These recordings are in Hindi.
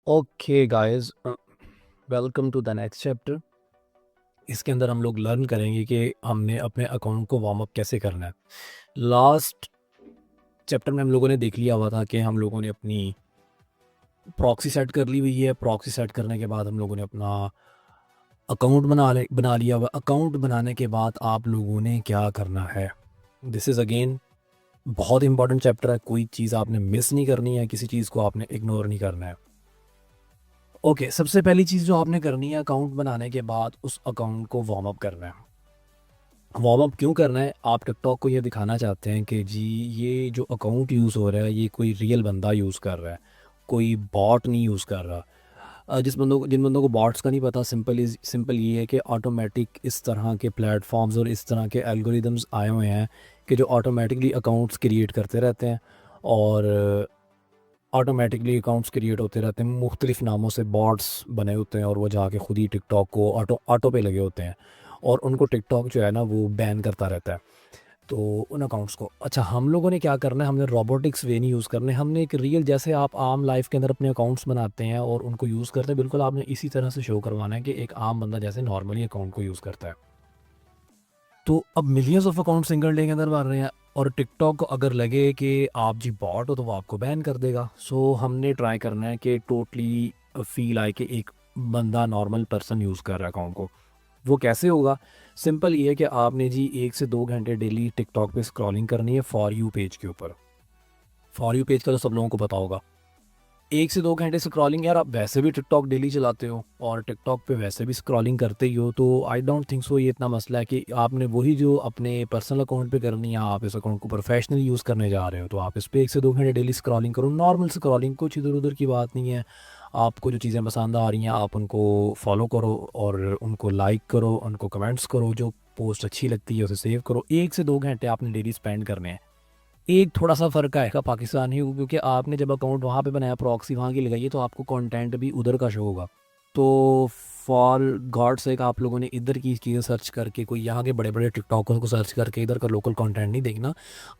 Okay guys, welcome to the next chapter. इसके अंदर हम लोग लर्न करेंगे कि हमने अपने अकाउंट को वार्म अप कैसे करना है। लास्ट चैप्टर में हम लोगों ने देख लिया हुआ था कि हम लोगों ने अपनी प्रॉक्सी सेट कर ली हुई है। प्रॉक्सी सेट करने के बाद हम लोगों ने अपना अकाउंट बना लिया हुआ। अकाउंट बनाने के बाद आप लोगों ने क्या करना है, दिस इज़ अगेन बहुत इंपॉर्टेंट चैप्टर है। कोई चीज़ आपने मिस नहीं करनी है, किसी चीज़ को आपने इग्नोर नहीं करना है। ओके, सबसे पहली चीज़ जो आपने करनी है अकाउंट बनाने के बाद, उस अकाउंट को वार्म अप करना है। वार्म अप क्यों करना है? आप टिकटॉक को ये दिखाना चाहते हैं कि जी ये जो अकाउंट यूज़ हो रहा है ये कोई रियल बंदा यूज़ कर रहा है, कोई बॉट नहीं यूज़ कर रहा। जिन बंदों को बॉट्स का नहीं पता, सिंपल ये है कि ऑटोमेटिक इस तरह के प्लेटफॉर्म्स और इस तरह के एल्गोरिदम्स आए हुए हैं कि जो ऑटोमेटिकली अकाउंट्स क्रिएट करते रहते हैं और ऑटोमेटिकली अकाउंट्स क्रिएट होते रहते हैं। मुख्तलिफ नामों से बॉट्स बने होते हैं और वो जाके खुद ही टिकटॉक को ऑटो पे लगे होते हैं और उनको टिकटॉक जो है ना वो बैन करता रहता है तो उन अकाउंट्स को। अच्छा, हम लोगों ने क्या करना है, हमने रोबोटिक्स वे नहीं यूज़ करने। हमने एक रियल, जैसे आप आम लाइफ के अंदर अपने अकाउंट्स बनाते हैं और उनको यूज़ करते हैं, बिल्कुल आपने इसी तरह से शो करवाना है कि एक आम बंदा जैसे नॉर्मली अकाउंट को यूज़ करता है। तो अब millions of account single day के अंदर बन रहे हैं और टिकटॉक को अगर लगे कि आप जी बॉट हो तो वो आपको बैन कर देगा। सो हमने ट्राई करना है कि टोटली फील आए कि एक बंदा नॉर्मल पर्सन यूज़ कर रहा है अकाउंट को। वो कैसे होगा? सिंपल ये है कि आपने जी 1 से 2 घंटे डेली टिकटॉक पे स्क्रॉलिंग करनी है फॉर यू पेज के ऊपर। फॉर यू पेज का तो सब लोगों को पता होगा। 1 से 2 घंटे स्क्रॉलिंग, यार आप वैसे भी टिकटॉक डेली चलाते हो और टिकटॉक पे वैसे भी स्क्रॉलिंग करते ही हो, तो आई डोंट थिंक सो ये इतना मसला है कि आपने वही जो अपने पर्सनल अकाउंट पे करनी है, आप इस अकाउंट को प्रोफेशनली यूज़ करने जा रहे हो तो आप इस पे 1 से 2 घंटे डेली स्क्रॉलिंग करो। नॉर्मल स्क्रॉलिंग, कुछ इधर उधर की बात नहीं है। आपको जो चीज़ें पसंद आ रही हैं आप उनको फॉलो करो और उनको लाइक करो, उनको कमेंट्स करो, जो पोस्ट अच्छी लगती है उसे सेव करो। 1 से 2 घंटे आपने डेली स्पेंड करने हैं। एक थोड़ा-सा फ़र्क आएगा पाकिस्तानी को, क्योंकि आपने जब अकाउंट वहाँ पे बनाया, प्रॉक्सी वहाँ की लगाई है, तो आपको कंटेंट भी उधर का शो होगा। तो फॉर गॉड सेक आप लोगों ने इधर की चीज़ें सर्च करके, कोई यहाँ के बड़े-बड़े टिकटॉकर्स को सर्च करके इधर का लोकल कंटेंट नहीं देखना।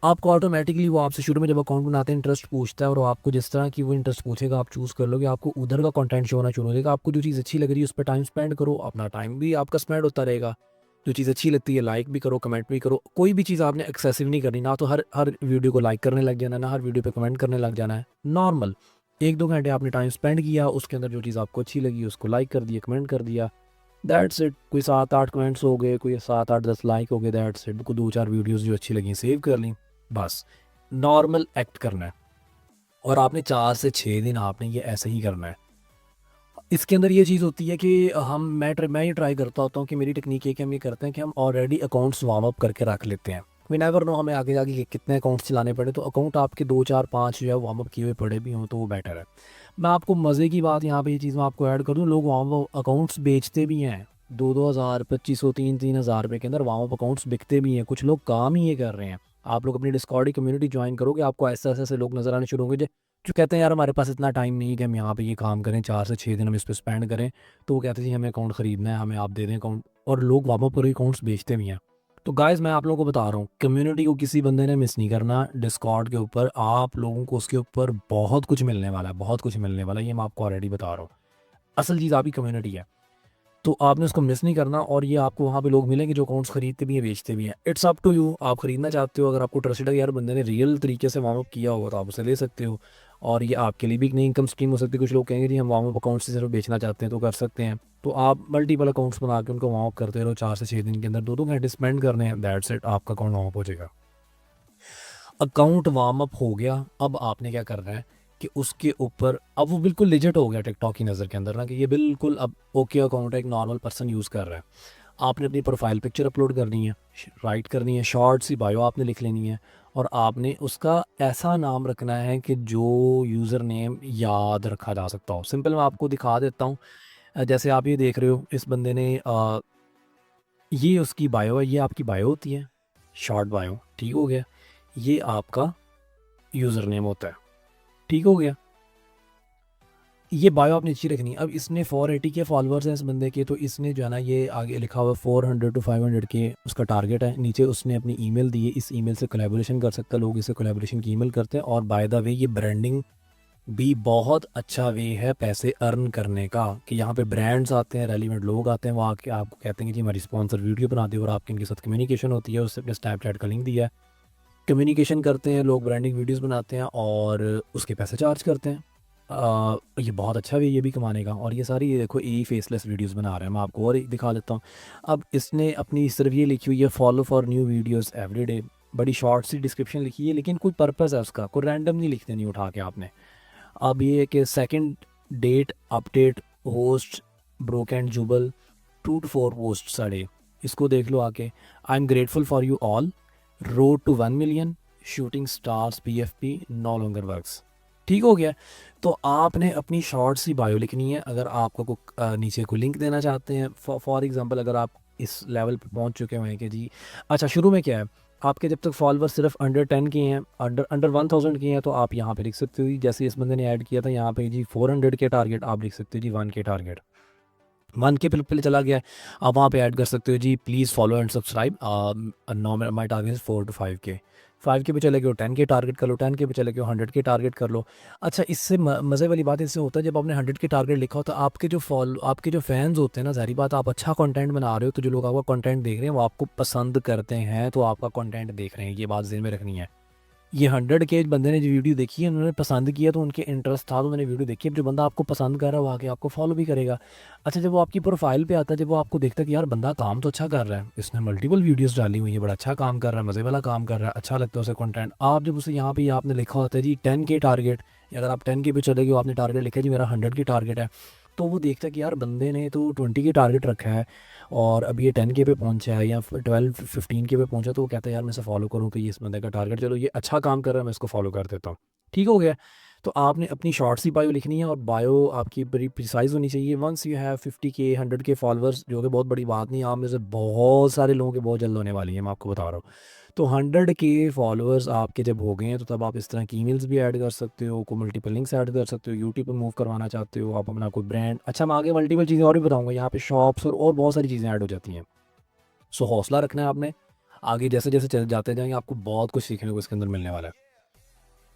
आपको ऑटोमेटिकली वो आपसे शुरू में जब अकाउंट बनाते हैं इंटरेस्ट पूछता है और वो आपको जिस तरह की वो इंटरेस्ट पूछेगा आप चूज़ कर लोगे, आपको उधर का कंटेंट शो होना शुरू हो जाएगा। आपको जो चीज़ अच्छी लग रही है उस पे टाइम स्पेंड करो, अपना टाइम भी आपका स्पेंड होता रहेगा। जो चीज़ अच्छी लगती है लाइक भी करो, कमेंट भी करो। कोई भी चीज़ आपने एक्सेसिव नहीं करनी, ना तो हर हर वीडियो को लाइक करने लग जाना है, ना हर वीडियो पे कमेंट करने लग जाना है। नॉर्मल 1-2 घंटे आपने टाइम स्पेंड किया, उसके अंदर जो चीज़ आपको अच्छी लगी उसको लाइक कर दिया, कमेंट कर दिया, दैट्स इट। कोई 7-8 कमेंट्स हो गए, कोई 7-8-10 लाइक हो गए, दैट्स इट। कोई 2-4 वीडियोज़ जो अच्छी लगी सेव कर ली, बस। नॉर्मल एक्ट करना है और आपने 4 से 6 दिन आपने ये ऐसे ही करना है। इसके अंदर ये चीज़ होती है कि मैं ये ट्राई करता होता हूँ कि मेरी टेक्निक ये कि हम ये करते हैं कि हम ऑलरेडी अकाउंट्स वार्म अप करके रख लेते हैं। वी नेवर नो हमें आगे जाके कितने अकाउंट्स चलाने पड़े, तो अकाउंट आपके 2 4 5 जो है वार्म अप किए हुए पड़े भी हों तो वो बेटर है। मैं आपको मज़े की बात यहाँ पे ये चीज़ मैं आपको ऐड कर दूँ, लोग वार्म अप अकाउंट्स बेचते भी हैं। 2-2 हज़ार, 2500, 3-3 हज़ार रुपये के अंदर वार्म अप अकाउंट्स बिकते भी हैं। कुछ लोग काम ही ये कर रहे हैं। आप लोग अपनी डिस्कॉर्ड कम्युनिटी ज्वाइन करोगे, आपको ऐसे ऐसे ऐसे लोग नज़र आने शुरू होंगे जो कहते हैं यार हमारे पास इतना टाइम नहीं है कि हम यहाँ पे ये काम करें, 4 से 6 दिन हम इस पे स्पेंड करें। तो वो कहते हैं जी हमें अकाउंट ख़रीदना है, हमें आप दे दें अकाउंट, और लोग वापस पूरे अकाउंट्स बेचते भी हैं। तो गाइस मैं आप लोगों को बता रहा हूँ, कम्युनिटी को किसी बंदे ने मिस नहीं करना। डिस्कॉर्ड के ऊपर आप लोगों को उसके ऊपर बहुत कुछ मिलने वाला है, बहुत कुछ मिलने वाला है, ये मैं आपको ऑलरेडी बता रहा हूँ। असल चीज़ आपकी कम्युनिटी है, तो आपने उसको मिस नहीं करना। और ये आपको वहाँ पे लोग मिलेंगे जो अकाउंट्स खरीदते भी हैं, बेचते भी हैं। इट्स अप टू यू, आप खरीदना चाहते हो, अगर आपको ट्रस्टेड है यार बंदे ने रियल तरीके से वार्म अप किया होगा तो आप उसे ले सकते हो और ये आपके लिए भी एक नई इनकम स्ट्रीम हो सकती है। कुछ लोग कहेंगे जी हम वार्म अप अकाउंट से सिर्फ बेचना चाहते हैं, तो कर सकते हैं। तो आप मल्टीपल अकाउंट्स बना के उनको वार्म अप करते रहो, 4 से 6 दिन के अंदर 2-2 घंटे स्पेंड करने हैं, दैट्स इट, आपका अकाउंट वार्म अप हो जाएगा। अकाउंट वार्म अप हो गया, अब आपने क्या करना है कि उसके ऊपर अब वो बिल्कुल लिजिट हो गया टिकटॉक की नज़र के अंदर ना, कि ये बिल्कुल अब ओके अकाउंट है, एक नॉर्मल पर्सन यूज़ कर रहा है। आपने अपनी प्रोफाइल पिक्चर अपलोड करनी है, राइट करनी है, शॉर्ट सी बायो आपने लिख लेनी है और आपने उसका ऐसा नाम रखना है कि जो यूज़र नेम याद रखा जा सकता हो। सिंपल मैं आपको दिखा देता हूँ। जैसे आप ये देख रहे हो, इस बंदे ने ये उसकी बायो है, ये आपकी बायो होती है, शॉर्ट बायो, ठीक हो गया। ये आपका यूज़र नेम होता है, ठीक हो गया। ये बायो आपने अच्छी रखनी है। अब इसने 480 के फॉलोअर्स हैं इस बंदे के, तो इसने जो है ना ये आगे लिखा हुआ 400 to 500 के उसका टारगेट है। नीचे उसने अपनी ईमेल दी है, इस ईमेल से कोलैबोरेशन कर सकता है, लोग इसे कोलैबोरेशन की ईमेल करते हैं। और बाय द वे ये ब्रांडिंग भी बहुत अच्छा वे है पैसे अर्न करने का, कि यहाँ पे ब्रांड्स आते हैं, रेलिवेंट लोग आते हैं, वो आके आपको कहते हैं कि जी हमारी स्पॉन्सर वीडियो बना दी, और आपकी इनके साथ कम्युनिकेशन होती है, उससे अपने स्नैपचैट का लिंक दिया है, कम्युनिकेशन करते हैं लोग, ब्रांडिंग वीडियोस बनाते हैं और उसके पैसे चार्ज करते हैं। ये बहुत अच्छा वे ये भी कमाने का। और ये सारी ये देखो ए फेसलेस वीडियोस बना रहे हैं। मैं आपको और एक दिखा देता हूँ। अब इसने अपनी सिर्फ ये लिखी हुई है follow for new videos everyday, बड़ी शॉर्ट सी डिस्क्रिप्शन लिखी है, लेकिन कोई पर्पज़ है उसका, कोई रैंडम नहीं लिखते नहीं उठा के आपने। अब ये है कि second date update host broke and जुबल 2 to 4 पोस्ट साढ़े, इसको देख लो आके। I am grateful for you all, road to 1 million, shooting stars PFP no longer works. ठीक हो गया। तो आपने अपनी शॉर्ट सी बायो लिखनी है। अगर आपको नीचे को लिंक देना चाहते हैं, फॉर एग्जांपल अगर आप इस लेवल पे पहुंच चुके हैं कि जी अच्छा शुरू में क्या है, आपके जब तक फॉलोअर सिर्फ अंडर 10 के हैं, अंडर 1000 के हैं, तो आप यहाँ पे लिख सकते हो जैसे इस बंदे ने ऐड किया था यहाँ पे जी 400 के टारगेट, आप लिख सकते हो जी 1 के टारगेट, 1 के पहले चला गया है। आप वहाँ पे ऐड कर सकते हो जी please follow and subscribe, no my target 4 to 5 के, 5 के पे चले गए 10 के टारगेट कर लो, 10 के पे चले गए 100 के टारगेट कर लो। अच्छा इससे मज़े वाली बात इससे होता है, जब आपने 100 के टारगेट लिखा हो तो आपके जो फैंस होते हैं ना, ज़ाहिर बात आप अच्छा कंटेंट बना रहे हो, तो जो लोग आपका कंटेंट देख रहे हैं वो आपको पसंद करते हैं, तो आपका कंटेंट देख रहे हैं, ये बात ज़हन में रखनी है। ये 100 के बंदे ने जो वीडियो देखी है, उन्होंने पसंद किया, तो उनके इंटरेस्ट था तो उन्होंने वीडियो देखी। अब जो बंदा आपको पसंद कर रहा है वो आके आपको फॉलो भी करेगा। अच्छा जब वो आपकी प्रोफाइल पे आता है, जब वो आपको देखता है कि यार बंदा काम तो अच्छा कर रहा है, इसने मल्टीपल वीडियोस डाली हुई है, बड़ा अच्छा काम कर रहा है, मज़े वाला काम कर रहा है, अच्छा लगता है उसे कंटेंट, आप जब उसे यहाँ पे आपने लिखा होता है जी 10 के टारगेट, अगर आप 10 के पे चले गए, आपने टारगेट लिखा है जी मेरा 100 की टारगेट है, तो वो देखता है कि यार बंदे ने तो 20 के टारगेट रखा है और अभी ये 10 के पे पहुंचा है या 12-15 के पे पहुंचा, तो वो कहता है यार मैं इसे फॉलो करूँ, तो ये इस बंदे का टारगेट, चलो ये अच्छा काम कर रहा है, मैं इसको फॉलो कर देता हूँ। ठीक हो गया। तो आपने अपनी शॉर्ट सी बायो लिखनी है और बायो आपकी बड़ी प्रिसाइज होनी चाहिए। वंस यू हैव 50 के 100 के फॉलोअर्स, जो कि बहुत बड़ी बात नहीं है, आप में से बहुत सारे लोगों के बहुत जल्द होने वाली है, मैं आपको बता रहा हूँ। तो 100 के फॉलोअर्स आपके जब हो गए हैं, तो तब आप इस तरह की ईमेल्स भी ऐड कर सकते हो, कोई मल्टीपल लिंक्स ऐड कर सकते हो, यूट्यूब पर मूव करवाना चाहते हो आप अपना कोई ब्रांड। अच्छा मैं आगे मल्टीपल चीज़ें और भी बताऊँगा, यहाँ पे शॉप्स और बहुत सारी चीज़ें ऐड हो जाती हैं। सो हौसला रखना है आपने, आगे जैसे जैसे चले जाते जाएंगे आपको बहुत कुछ सीखने को इसके अंदर मिलने वाला है।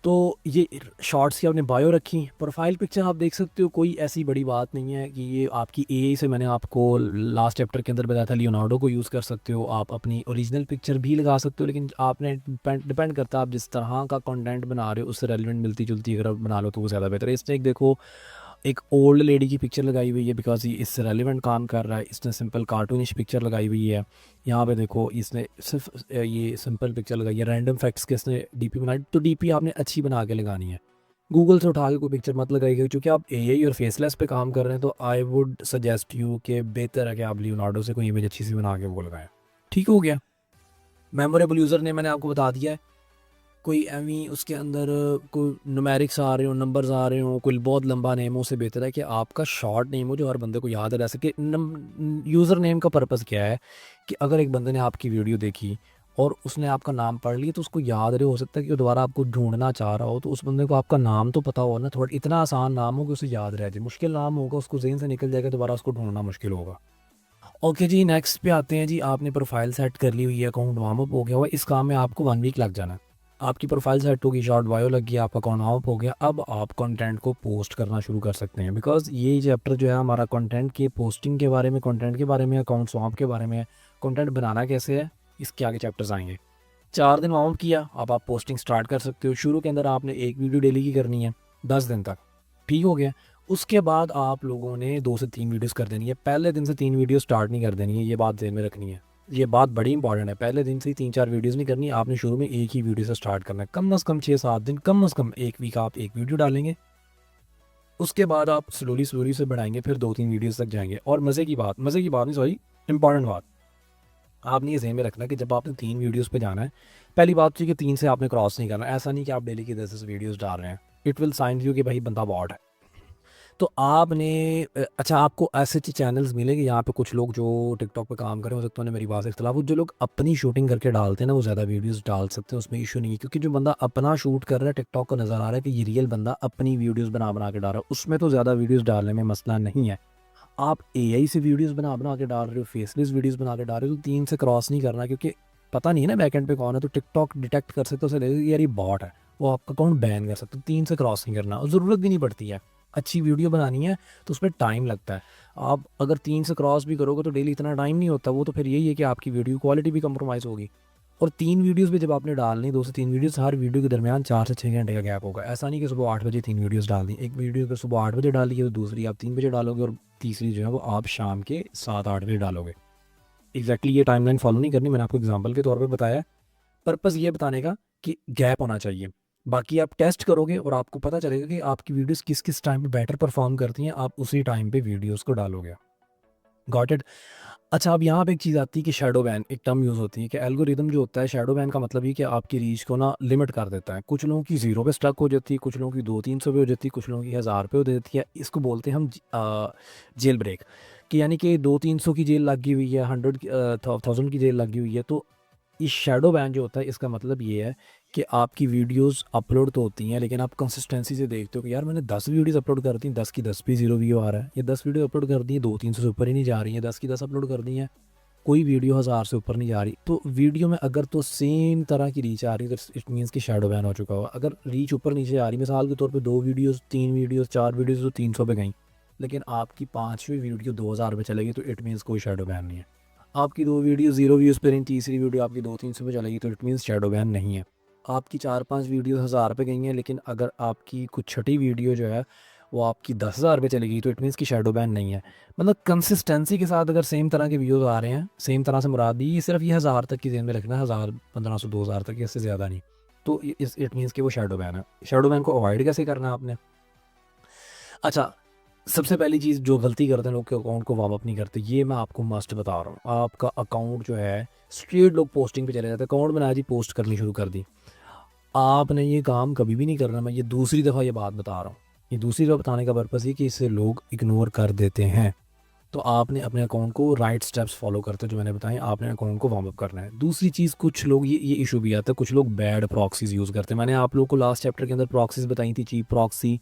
तो ये शॉर्ट्स की आपने बायो रखी, प्रोफाइल पिक्चर आप देख सकते हो, कोई ऐसी बड़ी बात नहीं है कि ये आपकी एआई से, मैंने आपको लास्ट चैप्टर के अंदर बताया था लियोनार्डो को यूज़ कर सकते हो, आप अपनी ओरिजिनल पिक्चर भी लगा सकते हो, लेकिन आपने डिपेंड करता है आप जिस तरह का कंटेंट बना रहे हो उससे रेलिवेंट मिलती जुलती अगर आप बना लो तो वो ज़्यादा बेहतर है। इसने एक देखो एक ओल्ड लेडी की पिक्चर लगाई हुई है, बिकॉज ये इससे रेलिवेंट काम कर रहा है। इसने सिंपल कार्टूनिश पिक्चर लगाई हुई है, यहाँ पे देखो इसने सिर्फ ये सिंपल पिक्चर लगाई है, रैंडम फैक्ट्स के इसने डीपी बनाई, तो डीपी आपने अच्छी बना के लगानी है, गूगल से उठा के कोई पिक्चर मत लगाइएगा, क्योंकि आप एआई और फेसलेस पे काम कर रहे हैं। तो आई वुड सजेस्ट यू कि बेहतर है कि आप लियोनार्डो से कोई इमेज अच्छी सी बना के वो लगाएं। ठीक हो गया। मेमोरेबल यूज़र ने मैंने आपको बता दिया है, कोई एवी उसके अंदर कोई न्यूमेरिक्स आ रहे हो, नंबर्स आ रहे हो, कोई बहुत लंबा नेम हो, उससे बेहतर है कि आपका शॉर्ट नेम हो जो हर बंदे को याद रह सके। यूज़र नेम का पर्पज़ क्या है कि अगर एक बंदे ने आपकी वीडियो देखी और उसने आपका नाम पढ़ लिया तो उसको याद रहे, हो सकता है कि वो दोबारा आपको ढूंढना चाह रहा हो, तो उस बंदे को आपका नाम तो पता हो ना, थोड़ा इतना आसान नाम हो कि उसे याद रह जाए। मुश्किल नाम होगा उसको जेहन से निकल जाएगा, दोबारा उसको ढूंढना मुश्किल होगा। ओके जी, नेक्स्ट पे आते हैं जी। आपने प्रोफाइल सेट कर ली हुई है, अकाउंट वार्म अप हो गया हुआ, इस काम में आपको 1 वीक लग जाना है। आपकी प्रोफाइल सेट होगी, शॉर्ट बायो लग गया, आपका अकाउंट वार्म अप हो गया, अब आप कंटेंट को पोस्ट करना शुरू कर सकते हैं। बिकॉज ये चैप्टर जो है हमारा कंटेंट के पोस्टिंग के बारे में, कंटेंट के बारे में, अकाउंट स्वाप के बारे में है, कंटेंट बनाना कैसे है, इसके आगे चैप्टर्स आएंगे। 4 दिन वार्म अप किया, अब आप पोस्टिंग स्टार्ट कर सकते हो। शुरू के अंदर आपने एक वीडियो डेली की करनी है 10 दिन तक। ठीक हो गया। उसके बाद आप लोगों ने 2 से 3 वीडियोस कर देनी है, पहले दिन से 3 वीडियो स्टार्ट नहीं कर देनी है, ये बात ध्यान में रखनी है, ये बात बड़ी इंपॉर्टेंट है। पहले दिन से ही 3-4 वीडियोस नहीं करनी, आपने शुरू में एक ही वीडियो से स्टार्ट करना है। कम से कम 6-7 दिन, कम से कम 1 वीक आप एक वीडियो डालेंगे, उसके बाद आप स्लोली स्लोली से बढ़ाएंगे, फिर 2-3 वीडियोस तक जाएंगे। और मज़े की बात नहीं, सॉरी, इंपॉर्टेंट बात आपने ये ज़हन में रखना कि जब आपने 3 वीडियोस पे जाना है, पहली बात तो ये कि 3 से आपने क्रॉस नहीं करना। ऐसा नहीं कि आप डेली की 10 वीडियोस डाल रहे हैं, इट विल साइन यू कि भाई बंदा बॉट है। तो आपने अच्छा आपको ऐसे चैनल्स मिलेंगे यहाँ पे कुछ लोग जो टिकटॉक पे काम करें, हो सकता है मेरी बात से इख्तलाफ हो, जो लोग अपनी शूटिंग करके डालते हैं ना वो ज़्यादा वीडियोस डाल सकते हैं, उसमें इशू नहीं है। क्योंकि जो बंदा अपना शूट कर रहा है, टिकटॉक को नज़र आ रहा है कि ये रियल बंदा अपनी वीडियोस बना बना के डाल रहा है, उसमें तो ज़्यादा वीडियोस डालने में मसला नहीं है। आप एआई से वीडियोस बना बना के डाल रहे हो, फेसलेस वीडियोस बना के डाल रहे हो, तो 3 से क्रॉस नहीं करना, क्योंकि पता नहीं है ना बैकएंड पे कौन है, तो टिकटॉक डिटेक्ट कर सकते हो, उसे लगेगा कि यार ये बॉट है, वो आपका अकाउंट बैन कर सकते हो। 3 से क्रॉस नहीं करना, और ज़रूरत भी नहीं पड़ती है। अच्छी वीडियो बनानी है तो उसमें टाइम लगता है। आप अगर 3 से क्रॉस भी करोगे तो डेली इतना टाइम नहीं होता, वो तो फिर यही है कि आपकी वीडियो क्वालिटी भी कंप्रोमाइज़ होगी। और 3 वीडियोज़ भी जब आपने डालनी, 2 से 3 वीडियोज़, हर वीडियो के दरमियान 4 से 6 घंटे का गैप होगा। ऐसा नहीं कि सुबह 8 बजे 3 वीडियोज़ डाल दी। एक वीडियो अगर सुबह 8 बजे डाली है तो दूसरी आप 3 बजे डालोगे, और तीसरी जो है वो आप शाम के 7-8 बजे डालोगे। एग्जैक्टली ये टाइमलाइन फॉलो नहीं करनी, मैंने आपको एग्जांपल के तौर पे बताया। पर्पस ये बताने का कि गैप होना चाहिए। बाकी आप टेस्ट करोगे और आपको पता चलेगा कि आपकी वीडियोस किस किस टाइम पे बेटर परफॉर्म करती हैं, आप उसी टाइम पे वीडियोस को डालोगे। Got it. अच्छा, अब यहाँ पे एक चीज़ आती है कि शैडो बैन, एक टर्म यूज़ होती है कि एल्गोरिदम जो होता है, शैडो बैन का मतलब ये कि आपकी रीच को ना लिमिट कर देता है। कुछ लोगों की 0 पे स्टक हो जाती है, कुछ लोगों की 200-300 पे हो जाती है, कुछ लोगों की 1000 पे हो जाती है। इसको बोलते हैं हम जेल ब्रेक, कि यानी कि 200-300 की जेल लगी हुई है, 100,000 की जेल लगी हुई है। तो इस शैडो बैन जो होता है, इसका मतलब ये है कि आपकी वीडियोस अपलोड तो होती हैं, लेकिन आप कंसिस्टेंसी से देखते हो कि यार मैंने 10 वीडियोस अपलोड कर दी, 10 की 10 पे 0 व्यू आ रहा है, या 10 वीडियो अपलोड कर दी है 200-300 से ऊपर ही नहीं जा रही है, 10 की 10 अपलोड कर दी है, कोई वीडियो 1000 से ऊपर नहीं जा रही। तो वीडियो में अगर तो सेम तरह की रीच आ रही है तो इट मीन्स कि शैडो बैन हो चुका होगा। अगर रीच ऊपर नीचे आ रही, मिसाल के तौर पे 2 वीडियोस, 3 वीडियोस, 4 वीडियोस तो 300 पे गई, लेकिन आपकी 5वीं वीडियो 2000 पे चलेगी, तो इट मीन्स कोई शैडो बैन नहीं है। आपकी 2 वीडियो 0 व्यूज़ पे रही, तीसरी वीडियो आपकी 200-300 पे चलेगी, तो इट मीन्स शैडो बैन नहीं है। आपकी 4-5 वीडियो 1000 पे गई हैं, लेकिन अगर आपकी कुछ छठी वीडियो जो है वो आपकी 10,000 पे चलेगी, तो इट मीन्स कि शैडो बैन नहीं है। मतलब कंसिस्टेंसी के साथ अगर सेम तरह के व्यूज़ आ रहे हैं, सेम तरह से मुराद भी ये सिर्फ ये 1000 तक की जेन में रखना है, 1000, 1500, 2000 तक, इससे ज़्यादा नहीं। तो इस इट मीन्स कि वो शैडो बैन है। शैडो बैन को अवॉइड कैसे करना है आपने? अच्छा, सबसे पहली चीज़ जो गलती करते हैं लोग, के अकाउंट को वार्म अप नहीं करते, ये मैं आपको मस्ट बता रहा हूँ। आपका अकाउंट जो है, स्ट्रेट लोग पोस्टिंग पे चले जाते हैं, अकाउंट बनाया जी, पोस्ट करनी शुरू कर दी। आपने ये काम कभी भी नहीं करना। मैं ये दूसरी दफ़ा ये बात बता रहा हूँ। ये दूसरी दफ़ा बताने का पर्पज़ ये कि इससे लोग इग्नोर कर देते हैं। तो आपने अपने अकाउंट को राइट स्टेप्स फॉलो करते हो जो मैंने बताए, आपने अकाउंट को वार्म अप करना है। दूसरी चीज़, कुछ लोग ये इशू भी आता है, कुछ लोग बैड प्रॉक्सीज़ यूज़ करते हैं। मैंने आप लोगों को लास्ट चैप्टर के अंदर प्रॉक्सीज़ बताई थी, चीप प्रॉक्सी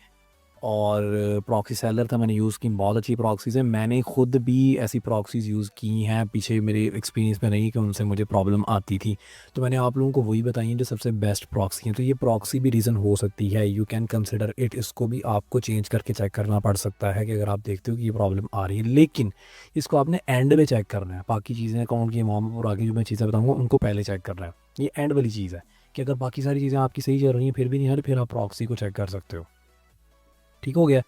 और प्रॉक्सी सेलर था, मैंने यूज़ की, बहुत अच्छी प्रॉक्सीज़ हैं। मैंने खुद भी ऐसी प्रॉक्सीज़ यूज़ की हैं, पीछे मेरे एक्सपीरियंस में रही कि उनसे मुझे प्रॉब्लम आती थी, तो मैंने आप लोगों को वही बताई हैं जो सबसे बेस्ट प्रॉक्सी हैं। तो ये प्रॉक्सी भी रीज़न हो सकती है, यू कैन कंसिडर इट। इसको भी आपको चेंज करके चेक करना पड़ सकता है कि अगर आप देखते हो कि ये प्रॉब्लम आ रही है, लेकिन इसको आपने एंड में चेक करना है। बाकी चीज़ें अकाउंट की वार्म और आगे जो मैं चीज़ें बताऊँगा उनको पहले चेक करना है। ये एंड वाली चीज़ है कि अगर बाकी सारी चीज़ें आपकी सही चल रही हैं फिर भी नहीं आ रही, फिर आप प्रॉक्सी को चेक कर सकते हो। ठीक हो गया।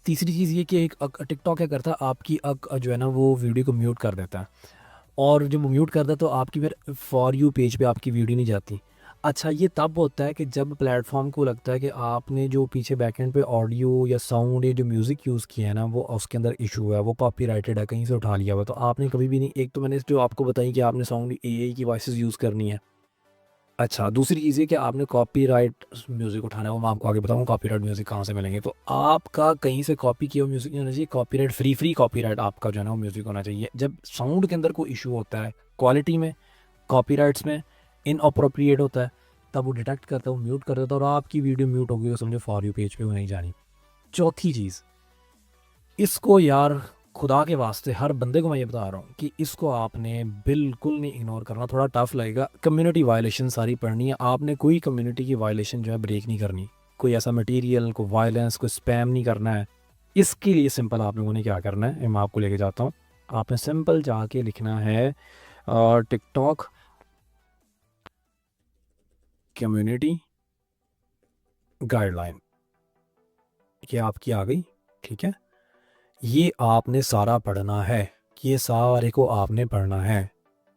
तीसरी चीज़ ये कि एक टिकटॉक क्या करता है, आपकी जो है ना वो वीडियो को म्यूट कर देता है, और जब वो म्यूट करता है तो आपकी फिर फॉर यू पेज पे आपकी वीडियो नहीं जाती। अच्छा, ये तब होता है कि जब प्लेटफॉर्म को लगता है कि आपने जो पीछे बैकएंड पे ऑडियो या साउंड या जो म्यूज़िक यूज़ किया है ना, वो उसके अंदर इशू है, वो कॉपीराइटेड है, कहीं से उठा लिया हुआ है। तो आपने कभी भी नहीं, एक तो मैंने जो आपको बताई कि आपने साउंड एआई की वॉइसेस यूज़ करनी है। अच्छा, दूसरी चीज़ ये कि आपने कॉपीराइट म्यूज़िक उठाना है, वो मैं आपको आगे बताऊँगा कॉपीराइट म्यूज़िक कहाँ से मिलेंगे। तो आपका कहीं से कॉपी किया हुआ म्यूज़िक नहीं होना चाहिए, कॉपीराइट फ्री कॉपीराइट आपका जो है ना वो म्यूज़िक होना चाहिए। जब साउंड के अंदर कोई इशू होता है, क्वालिटी में, कॉपीराइट्स में, इनअप्रोप्रिएट होता है, तब वो डिटेक्ट करता है, वो म्यूट कर देता है, और आपकी वीडियो म्यूट होगी तो समझो फॉर यू पेज पे वो नहीं जानी। चौथी चीज़, इसको यार खुदा के वास्ते हर बंदे को मैं ये बता रहा हूँ कि इसको आपने बिल्कुल नहीं इग्नोर करना। थोड़ा टफ लगेगा, कम्युनिटी वायलेशन सारी पढ़नी है आपने। कोई कम्युनिटी की वायलेशन जो है ब्रेक नहीं करनी, कोई ऐसा मटेरियल, कोई वायलेंस, कोई स्पैम नहीं करना है। इसके लिए सिंपल आप लोगों ने क्या करना है, मैं आपको लेके जाता हूँ। आपने सिंपल जाके लिखना है टिकटॉक कम्युनिटी गाइडलाइन, ये आपकी आ गई। ठीक है, ये आपने सारा पढ़ना है, ये सारे को आपने पढ़ना है,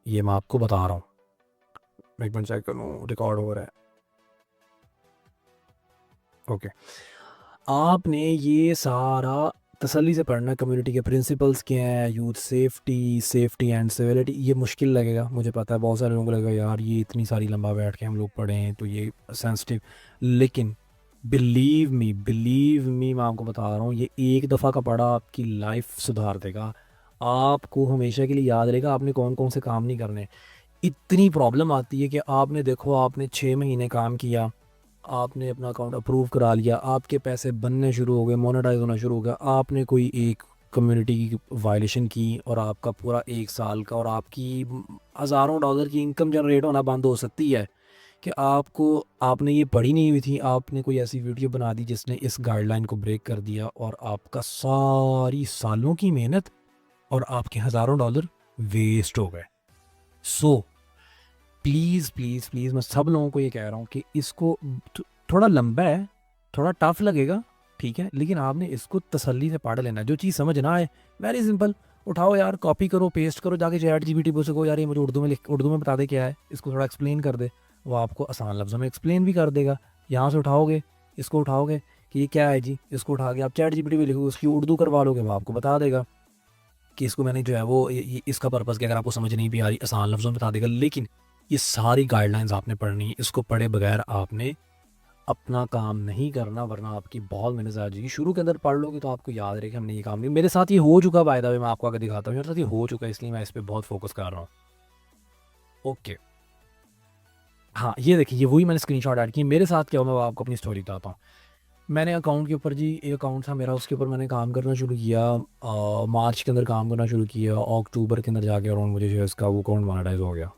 ये मैं आपको बता रहा हूँ। एक मिनट चेक करूँ, रिकॉर्ड हो रहा है। ओके, आपने ये सारा तसल्ली से पढ़ना। कम्युनिटी के प्रिंसिपल्स क्या हैं, youth safety, safety and civility. ये मुश्किल लगेगा, मुझे पता है, बहुत सारे लोगों को लगेगा यार ये इतनी सारी लंबा बैठ के हम लोग पढ़ें तो ये सेंसिटिव, लेकिन बिलीव मी मैं आपको बता रहा हूँ, ये एक दफ़ा का पढ़ा आपकी लाइफ सुधार देगा। आपको हमेशा के लिए याद रहेगा आपने कौन कौन से काम नहीं करने। इतनी प्रॉब्लम आती है कि आपने देखो, आपने 6 महीने काम किया, आपने अपना अकाउंट अप्रूव करा लिया, आपके पैसे बनने शुरू हो गए, मोनेटाइज होना शुरू हो गया, आपने कोई एक कम्युनिटी की वायलेशन की और आपका पूरा 1 साल का और आपकी हज़ारों डॉलर की इनकम जनरेट होना बंद हो सकती है कि आपने ये पढ़ी नहीं हुई थी, आपने कोई ऐसी वीडियो बना दी जिसने इस गाइडलाइन को ब्रेक कर दिया और आपका सारी सालों की मेहनत और आपके हज़ारों डॉलर वेस्ट हो गए। सो प्लीज़ प्लीज़ प्लीज़ मैं सब लोगों को ये कह रहा हूँ कि इसको थोड़ा लंबा है, थोड़ा टफ लगेगा, ठीक है, लेकिन आपने इसको तसल्ली से पढ़ लेना। जो चीज़ समझ ना आए, वेरी सिंपल, उठाओ यार, कॉपी करो, पेस्ट करो, जाके चैट जीपीटी पे को यार ये मुझे उर्दू में बता दे क्या है, इसको थोड़ा एक्सप्लेन कर दे। वो आपको आसान लफ्ज़ों में एक्सप्लेन भी कर देगा। यहाँ से उठाओगे, इसको उठाओगे कि ये क्या है जी, इसको उठा के आप चैट जीपीटी पे लिखोगे, उसकी उर्दू करवा लोगे, वो आपको बता देगा कि इसको मैंने जो है वो इसका पर्पज़ क्या, अगर आपको समझ नहीं भी आ रही आसान लफ्ज़ों में बता देगा। लेकिन ये सारी गाइडलाइंस आपने पढ़नी है, इसको पढ़े बगैर आपने अपना काम नहीं करना, वरना आपकी बहुत मेहनत आ जाएगी। शुरू के अंदर पढ़ लोगे तो आपको याद रहेगा हमने ये काम नहीं। मेरे साथ ये हो चुका, बाय द वे मैं आपको आगे दिखाता हूँ, मेरे साथ ये हो चुका है, इसलिए मैं इस पर बहुत फोकस कर रहा हूँ। ओके, हाँ ये देखिए, ये वही मैंने स्क्रीनशॉट ऐड की। मेरे साथ क्या हुआ, मैं आपको अपनी स्टोरी बताता हूँ। मैंने अकाउंट के ऊपर जी, एक अकाउंट था मेरा, उसके ऊपर मैंने काम करना शुरू किया, मार्च के अंदर काम करना शुरू किया, अक्टूबर के अंदर जाके और मुझे जो है इसका वो अकाउंट मोनेटाइज हो गया,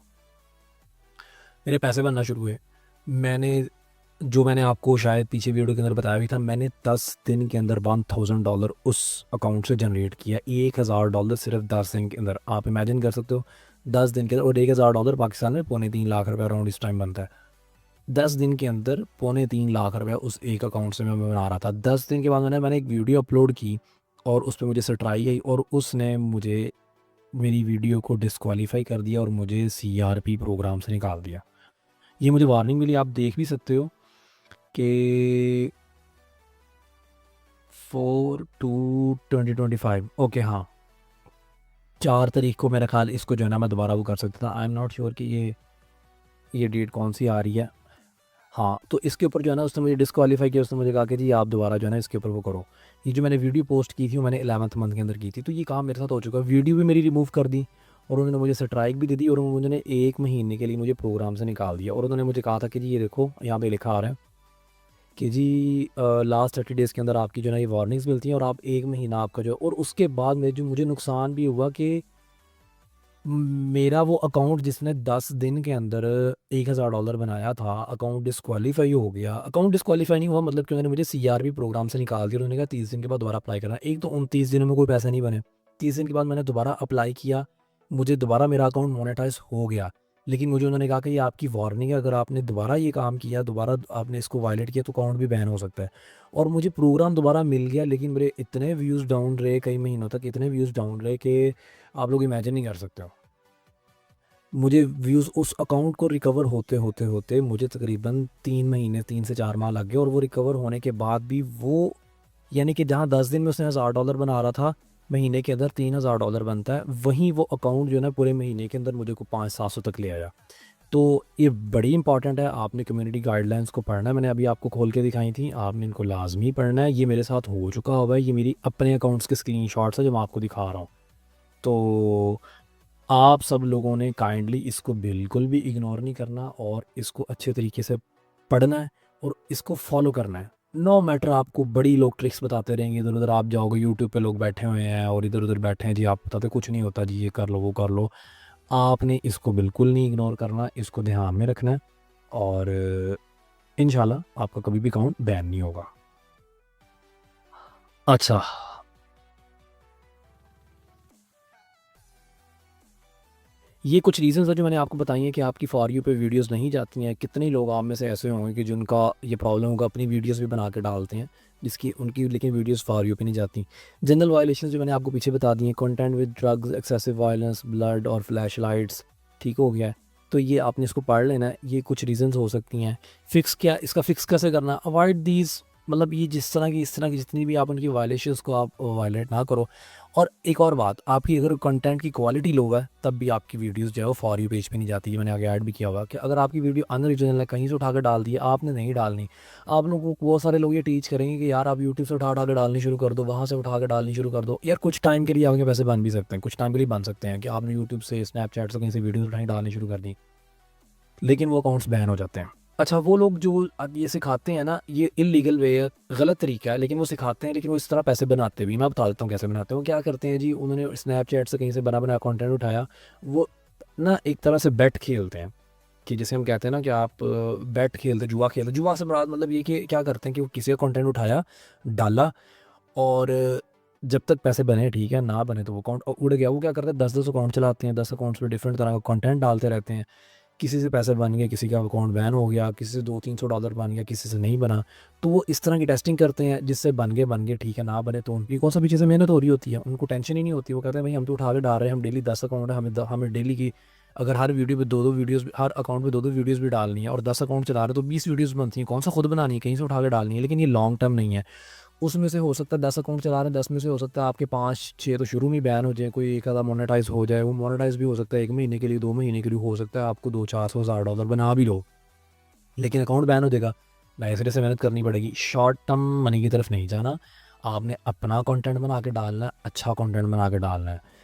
मेरे पैसे बनना शुरू हुए। मैंने आपको शायद पीछे वीडियो के अंदर बताया भी था, मैंने 10 दिन के अंदर $1000 उस अकाउंट से जनरेट किया। $1000 सिर्फ 10 दिन के अंदर, आप इमेजिन कर सकते हो 10 दिन के अंदर। और $1000 पाकिस्तान में ₹3.25 लाख अराउंड इस टाइम बनता है। 10 दिन के अंदर ₹3.25 लाख उस एक अकाउंट से मैं बना रहा था। 10 दिन के बाद मैंने एक वीडियो अपलोड की और उस पर मुझे स्ट्राइक आई और उसने मुझे मेरी वीडियो को डिस्क्वालीफाई कर दिया और मुझे CRP प्रोग्राम से निकाल दिया। ये मुझे वार्निंग मिली, आप देख भी सकते हो कि 4/2/2025, ओके हाँ, 4 तारीख को मेरा ख्याल इसको जो है ना मैं दोबारा वो कर सकता था। आई एम नॉट श्योर कि ये डेट कौन सी आ रही है। हाँ, तो इसके ऊपर जो है ना उसने मुझे डिस्क्वालीफाई किया, उसने मुझे कहा कि जी आप दोबारा जो है ना इसके ऊपर वो करो। ये जो मैंने वीडियो पोस्ट की थी वो मैंने 11th मंथ के अंदर की थी, तो ये काम मेरे साथ हो चुका है। वीडियो भी मेरी रिमूव कर दी और उन्होंने मुझे स्ट्राइक भी दे दी और उन्होंने 1 महीने के लिए मुझे प्रोग्राम से निकाल दिया। और उन्होंने मुझे कहा था कि जी ये देखो यहाँ पे लिखा आ रहा है कि जी लास्ट 30 डेज़ के अंदर आपकी जो है ना ये वार्निंग्स मिलती हैं और आप 1 महीना आपका जो, और उसके बाद मुझे नुकसान भी हुआ कि मेरा वो अकाउंट जिसने 10 दिन के अंदर $1000 बनाया था, अकाउंट डिस्क्वालीफाई हो गया। अकाउंट डिस्क्वालीफाई नहीं हुआ मतलब कि उन्होंने मुझे CRP प्रोग्राम से निकाल दिया। उन्होंने कहा 30 दिन के बाद दोबारा अप्लाई करना। एक तो 29 दिनों में कोई पैसे नहीं बने, 30 दिन के बाद मैंने दोबारा अप्लाई किया, मुझे दोबारा मेरा अकाउंट मोनेटाइज हो गया। लेकिन मुझे उन्होंने कहा कि ये आपकी वार्निंग है, अगर आपने दोबारा ये काम किया, दोबारा आपने इसको वायलेट किया तो अकाउंट भी बैन हो सकता है। और मुझे प्रोग्राम दोबारा मिल गया, लेकिन मेरे इतने व्यूज़ डाउन रहे, कई महीनों तक इतने व्यूज़ डाउन रहे कि आप लोग इमेजिन नहीं कर सकते हो। मुझे व्यूज़ उस अकाउंट को रिकवर होते होते होते मुझे तकरीबन 3 महीने, 3 से 4 माह लग गए। और वो रिकवर होने के बाद भी वो, यानी कि जहाँ 10 दिन में उसने $1000 बना रहा था, महीने के अंदर $3000 बनता है, वहीं वो अकाउंट जो है ना पूरे महीने के अंदर मुझे को 500-700 तक ले आया। तो ये बड़ी इंपॉर्टेंट है, आपने कम्युनिटी गाइडलाइंस को पढ़ना है। मैंने अभी आपको खोल के दिखाई थी, आपने इनको लाजमी पढ़ना है। ये मेरे साथ हो चुका हुआ है, ये मेरी अपने अकाउंट्स के स्क्रीनशॉट्स है जो मैं आपको दिखा रहा हूँ। तो आप सब लोगों ने काइंडली इसको बिल्कुल भी इग्नोर नहीं करना और इसको अच्छे तरीके से पढ़ना है और इसको फॉलो करना है। नो मैटर आपको बड़ी लोग ट्रिक्स बताते रहेंगे, इधर उधर आप जाओगे, यूट्यूब पे लोग बैठे हुए हैं और इधर उधर बैठे हैं जी, आप बताते कुछ नहीं होता जी, ये कर लो वो कर लो। आपने इसको बिल्कुल नहीं इग्नोर करना, इसको ध्यान में रखना है और इंशाल्लाह आपका कभी भी अकाउंट बैन नहीं होगा। अच्छा, ये कुछ रीज़न्स हैं जो मैंने आपको बताई हैं कि आपकी फॉर यू पे वीडियोस नहीं जाती हैं। कितने ही लोग आप में से ऐसे होंगे कि जिनका ये प्रॉब्लम होगा, अपनी वीडियोस भी बना के डालते हैं जिसकी उनकी लेकिन वीडियोस फॉर यू पे नहीं जाती। जनरल वायलेशंस जो मैंने आपको पीछे बता दी हैं, content with drugs, excessive violence, blood और फ्लैश लाइट्स, ठीक हो गया है। तो ये आपने इसको पढ़ लेना है, ये कुछ रीज़न्स हो सकती हैं। फिक्स क्या, इसका फिक्स कैसे करना, अवॉइड दीज, मतलब ये इस तरह की जितनी भी आप उनकी वायलेशंस को आप वायलेट ना करो। और एक और बात, आपकी अगर कंटेंट की क्वालिटी लो है तब भी आपकी वीडियोस जो है वो फॉर यू पेज पे नहीं जाती है। मैंने आगे ऐड भी किया हुआ कि अगर आपकी वीडियो अनरिजिनल है, कहीं से उठा कर डाल दी है, आपने नहीं डालनी। आप लोगों को बहुत सारे लोग ये टीच करेंगे कि यार आप यूट्यूब से उठा उठा के डालनी शुरू कर दो, वहाँ से उठा के डालनी शुरू कर दो। यार कुछ टाइम के लिए आपके पैसे बन भी सकते हैं, कुछ टाइम के लिए बन सकते हैं कि आपने यूट्यूब से, स्नैपचैट से कहीं से वीडियोज़ उठानी डालनी शुरू कर दी, लेकिन वो अकाउंट्स बैन हो जाते हैं। अच्छा, वो लोग जो अब ये सिखाते हैं ना, ये इल्लीगल वे है, गलत तरीका है, लेकिन वो सिखाते हैं, लेकिन वो इस तरह पैसे बनाते भी। मैं बता देता हूँ कैसे बनाते हैं। वो क्या करते हैं जी, उन्होंने स्नैपचैट से कहीं से बना बना कंटेंट उठाया, वो ना एक तरह से बेट खेलते हैं, कि जैसे हम कहते हैं ना कि आप बेट खेलते, जुआ खेलते। जुआ से मुराद मतलब ये कि क्या करते हैं कि वो किसी का कंटेंट उठाया, डाला, और जब तक पैसे बने ठीक है, ना बने तो वो अकाउंट उड़ गया। वो क्या करते हैं, 10-10 अकाउंट चलाते हैं, 10 अकाउंट्स में डिफरेंट तरह का कंटेंट डालते रहते हैं। किसी से पैसे बन गए, किसी का अकाउंट बैन हो गया, किसी से $200-300 बन गया, किसी से नहीं बना। तो वो इस तरह की टेस्टिंग करते हैं, जिससे बन गए ठीक है, ना बने तो उनकी कौन सा भी चीज़ें मेहनत हो रही होती है, उनको टेंशन ही नहीं होती। वो कहते हैं भाई हम तो उठा के डाल रहे हैं, हम डेली 10 अकाउंट है, हमें डेली की अगर हर वीडियो पे 2-2 वीडियोस, हर अकाउंट पे 2-2 वीडियोस भी डालनी है, और 10 अकाउंट चला रहे हैं तो 20 वीडियोस बनती हैं। कौन सा खुद बनानी है, कहीं से उठा के डालनी है। लेकिन ये लॉन्ग टर्म नहीं है। उसमें से हो सकता है 10 अकाउंट चला रहे हैं, 10 में से हो सकता है आपके 5-6 तो शुरू में ही बैन हो जाए, कोई एक आधा मोनेटाइज हो जाए। वो मोनेटाइज भी हो सकता है 1 महीने के लिए, 2 महीने के लिए, हो सकता है आपको 200-400 हज़ार डॉलर बना भी लो, लेकिन अकाउंट बैन हो जाएगा। नए सिरे से मेहनत करनी पड़ेगी। शॉर्ट टर्म मनी की तरफ नहीं जाना, आपने अपना कंटेंट बना के डालना है, अच्छा कंटेंट बना के डालना है।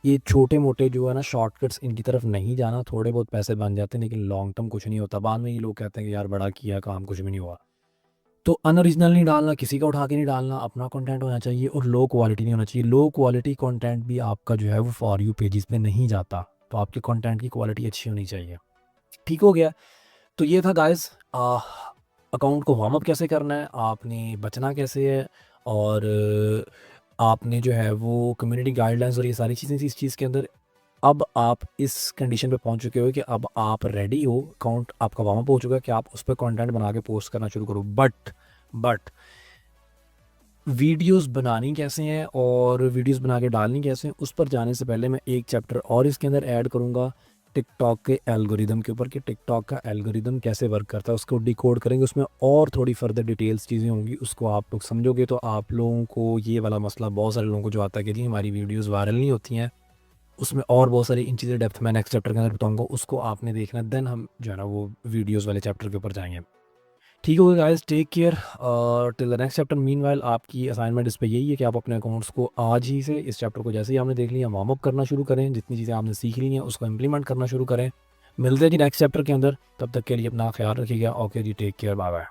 ये छोटे मोटे जो है ना शॉर्टकट्स, इनकी तरफ नहीं जाना। थोड़े बहुत पैसे बन जाते हैं, लेकिन लॉन्ग टर्म कुछ नहीं होता। बाद में ये लोग कहते हैं कि यार बड़ा किया काम, कुछ भी नहीं हुआ। तो अनओरिजिनल नहीं डालना, किसी का उठा के नहीं डालना, अपना कंटेंट होना चाहिए, और लो क्वालिटी नहीं होना चाहिए। लो क्वालिटी कंटेंट भी आपका जो है वो फॉर यू पेजेस पे नहीं जाता। तो आपके कंटेंट की क्वालिटी अच्छी होनी चाहिए। ठीक हो गया। तो ये था गाइस, अकाउंट को वार्म अप कैसे करना है, आपने बचना कैसे है, और आपने जो है वो कम्युनिटी गाइडलाइंस और ये सारी चीज़ें थी इस चीज़ के अंदर। अब आप इस कंडीशन पे पहुंच चुके हो कि अब आप रेडी हो, अकाउंट आपका वार्म अप हो चुका है कि आप उस पर कंटेंट बना के पोस्ट करना शुरू करो। बट वीडियोस बनानी कैसे हैं और वीडियोस बना के डालनी कैसे हैं, उस पर जाने से पहले मैं एक चैप्टर और इसके अंदर ऐड करूँगा टिकटॉक के एल्गोरिदम के ऊपर, कि टिकटॉक का एल्गोरिदम कैसे वर्क करता है, उसको डिकोड करेंगे। उसमें और थोड़ी फर्दर डिटेल्स चीज़ें होंगी, उसको आप लोग समझोगे तो आप लोगों को ये वाला मसला, बहुत सारे लोगों को जो आता है कि जी हमारी वीडियोज़ वायरल नहीं होती हैं, उसमें और बहुत सारी इन चीज़ें डेप्थ में नेक्स्ट चैप्टर के अंदर बताऊंगा, उसको आपने देखना। देन हम जो है ना वो वीडियोस वाले चैप्टर के ऊपर जाएंगे। ठीक होगा guys, take care till the next chapter. Meanwhile आपकी असाइनमेंट इस पे यही है कि आप अपने अकाउंट्स को आज ही से, इस चैप्टर को जैसे ही आपने देख लिया, वार्म अप करना शुरू करें। जितनी चीज़ें आपने सीख ली हैं उसको इम्प्लीमेंट करना शुरू करें। मिलते हैं जी नेक्स्ट चैप्टर के अंदर, तब तक के लिए अपना ख्याल रखिएगा। ओके जी, टेक केयर, बाय बाय।